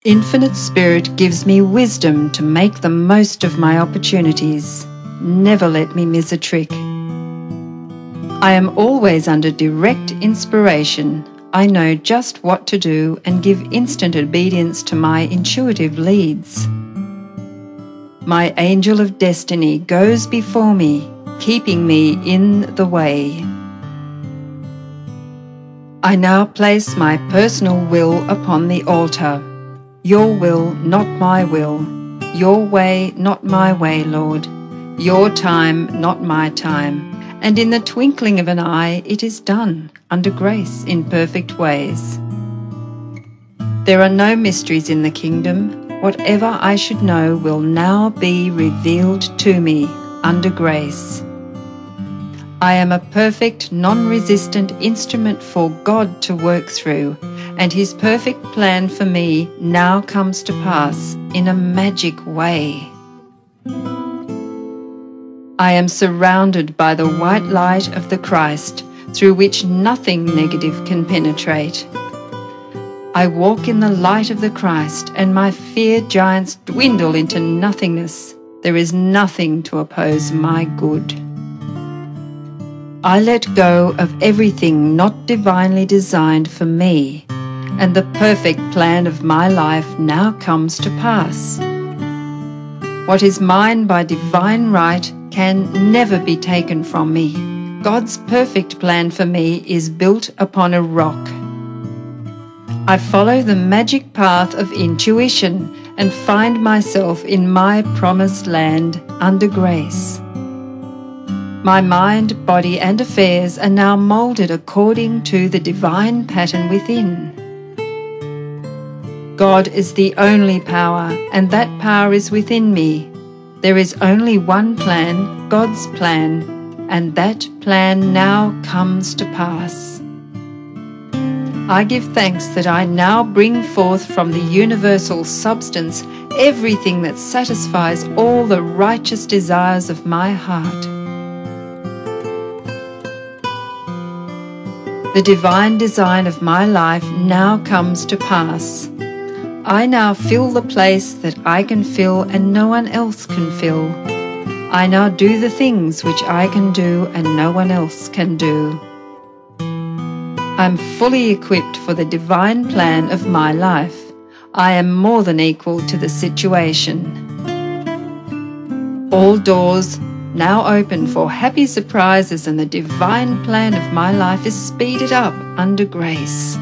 Infinite Spirit gives me wisdom to make the most of my opportunities. Never let me miss a trick. I am always under direct inspiration. I know just what to do and give instant obedience to my intuitive leads. My angel of destiny goes before me, keeping me in the way. I now place my personal will upon the altar. Your will, not my will. Your way, not my way, Lord. Your time, not my time. And in the twinkling of an eye, it is done, under grace, in perfect ways. There are no mysteries in the kingdom. Whatever I should know will now be revealed to me, under grace. I am a perfect, non-resistant instrument for God to work through, and His perfect plan for me now comes to pass in a magic way. I am surrounded by the white light of the Christ, through which nothing negative can penetrate. I walk in the light of the Christ, and my fear giants dwindle into nothingness. There is nothing to oppose my good. I let go of everything not divinely designed for me, and the perfect plan of my life now comes to pass. What is mine by divine right can never be taken from me. God's perfect plan for me is built upon a rock. I follow the magic path of intuition and find myself in my promised land under grace. My mind, body, and affairs are now molded according to the divine pattern within. God is the only power, and that power is within me. There is only one plan, God's plan, and that plan now comes to pass. I give thanks that I now bring forth from the universal substance everything that satisfies all the righteous desires of my heart. The divine design of my life now comes to pass. I now fill the place that I can fill and no one else can fill. I now do the things which I can do and no one else can do. I am fully equipped for the divine plan of my life. I am more than equal to the situation. All doors now open for happy surprises, and the divine plan of my life is speeded up under grace.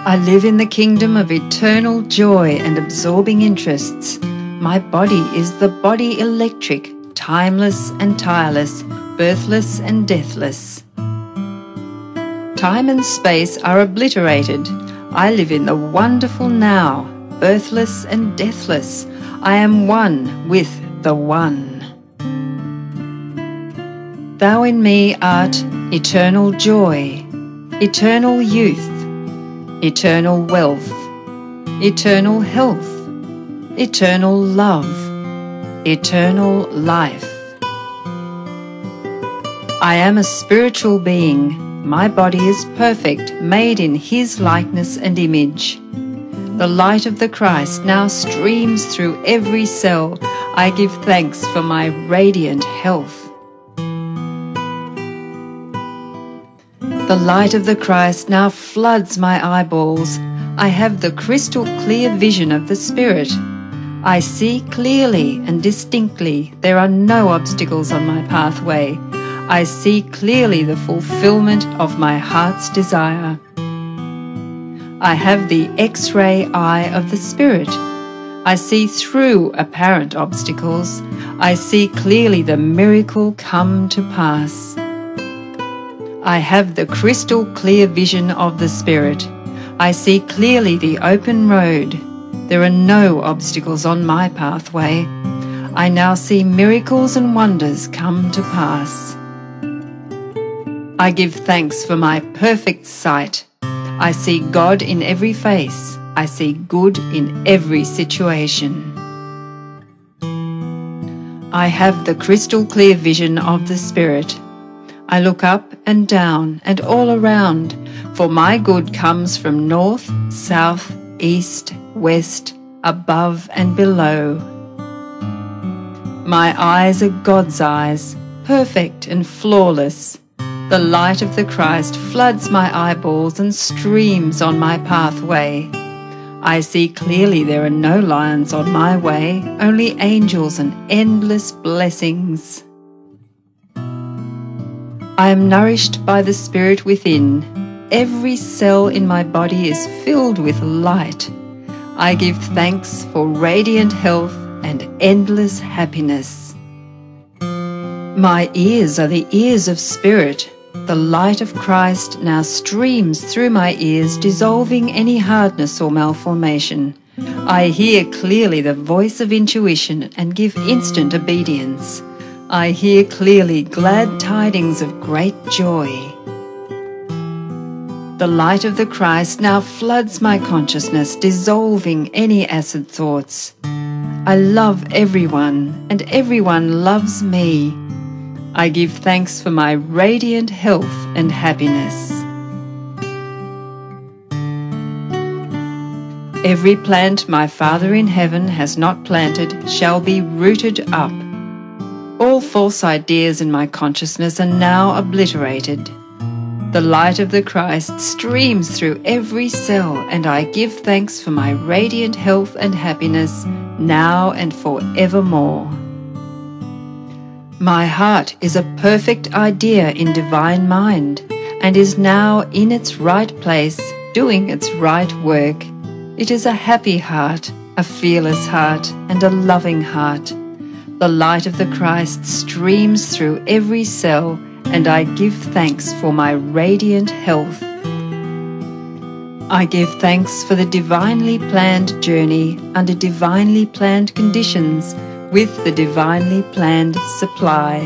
I live in the kingdom of eternal joy and absorbing interests. My body is the body electric, timeless and tireless, birthless and deathless. Time and space are obliterated. I live in the wonderful now, birthless and deathless. I am one with the One. Thou in me art eternal joy, eternal youth, eternal wealth, eternal health, eternal love, eternal life. I am a spiritual being. My body is perfect, made in His likeness and image. The light of the Christ now streams through every cell. I give thanks for my radiant health. The light of the Christ now floods my eyeballs. I have the crystal clear vision of the Spirit. I see clearly and distinctly. There are no obstacles on my pathway. I see clearly the fulfillment of my heart's desire. I have the X-ray eye of the Spirit. I see through apparent obstacles. I see clearly the miracle come to pass. I have the crystal clear vision of the Spirit. I see clearly the open road. There are no obstacles on my pathway. I now see miracles and wonders come to pass. I give thanks for my perfect sight. I see God in every face. I see good in every situation. I have the crystal clear vision of the Spirit. I look up and down and all around, for my good comes from north, south, east, west, above and below. My eyes are God's eyes, perfect and flawless. The light of the Christ floods my eyeballs and streams on my pathway. I see clearly there are no lions on my way, only angels and endless blessings. I am nourished by the Spirit within. Every cell in my body is filled with light. I give thanks for radiant health and endless happiness. My ears are the ears of Spirit. The light of Christ now streams through my ears, dissolving any hardness or malformation. I hear clearly the voice of intuition and give instant obedience. I hear clearly glad tidings of great joy. The light of the Christ now floods my consciousness, dissolving any acid thoughts. I love everyone, and everyone loves me. I give thanks for my radiant health and happiness. Every plant my Father in heaven has not planted shall be rooted up. All false ideas in my consciousness are now obliterated. The light of the Christ streams through every cell, and I give thanks for my radiant health and happiness now and forevermore. My heart is a perfect idea in divine mind, and is now in its right place, doing its right work. It is a happy heart, a fearless heart, and a loving heart. The light of the Christ streams through every cell, and I give thanks for my radiant health. I give thanks for the divinely planned journey under divinely planned conditions, with the divinely planned supply.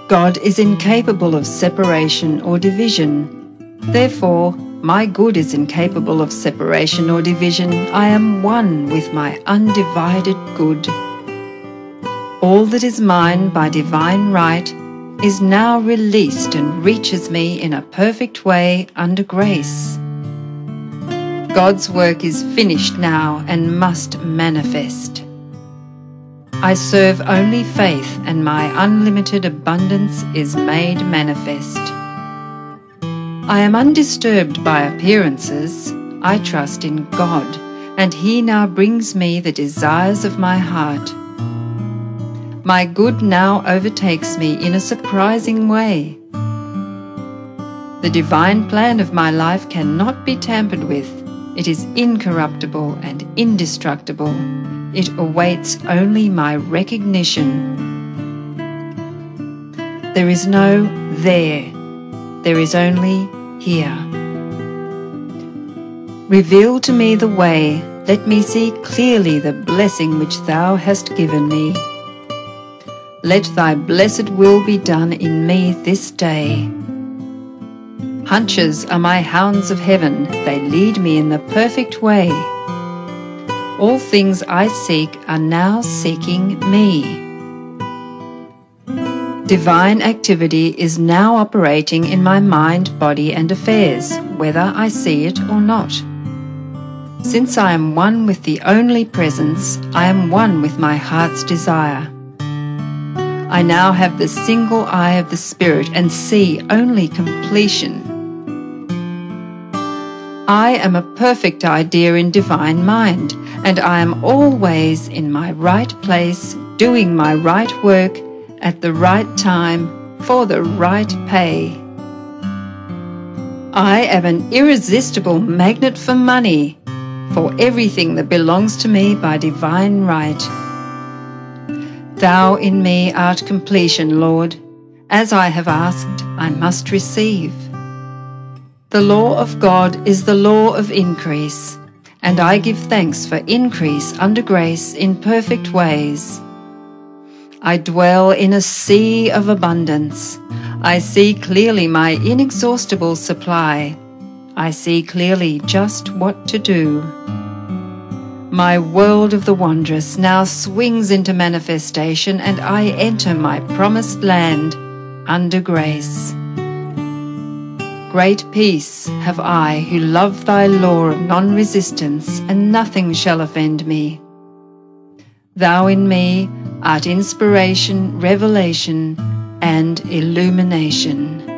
God is incapable of separation or division. Therefore, my good is incapable of separation or division. I am one with my undivided good. All that is mine by divine right is now released and reaches me in a perfect way under grace. God's work is finished now and must manifest. I serve only faith, and my unlimited abundance is made manifest. I am undisturbed by appearances. I trust in God, and He now brings me the desires of my heart. My good now overtakes me in a surprising way. The divine plan of my life cannot be tampered with. It is incorruptible and indestructible. It awaits only my recognition. There is no there. There is only here. Reveal to me the way. Let me see clearly the blessing which Thou hast given me. Let Thy blessed will be done in me this day. Hunches are my hounds of heaven. They lead me in the perfect way. All things I seek are now seeking me. Divine activity is now operating in my mind, body, and affairs, whether I see it or not. Since I am one with the only presence, I am one with my heart's desire. I now have the single eye of the Spirit and see only completion. I am a perfect idea in divine mind, and I am always in my right place, doing my right work at the right time for the right pay. I am an irresistible magnet for money, for everything that belongs to me by divine right. Thou in me art completion, Lord. As I have asked, I must receive. The law of God is the law of increase, and I give thanks for increase under grace in perfect ways. I dwell in a sea of abundance. I see clearly my inexhaustible supply. I see clearly just what to do. My world of the wondrous now swings into manifestation, and I enter my promised land under grace. great peace have I who love thy law of non-resistance, and nothing shall offend me. Thou in me art inspiration, revelation, and illumination.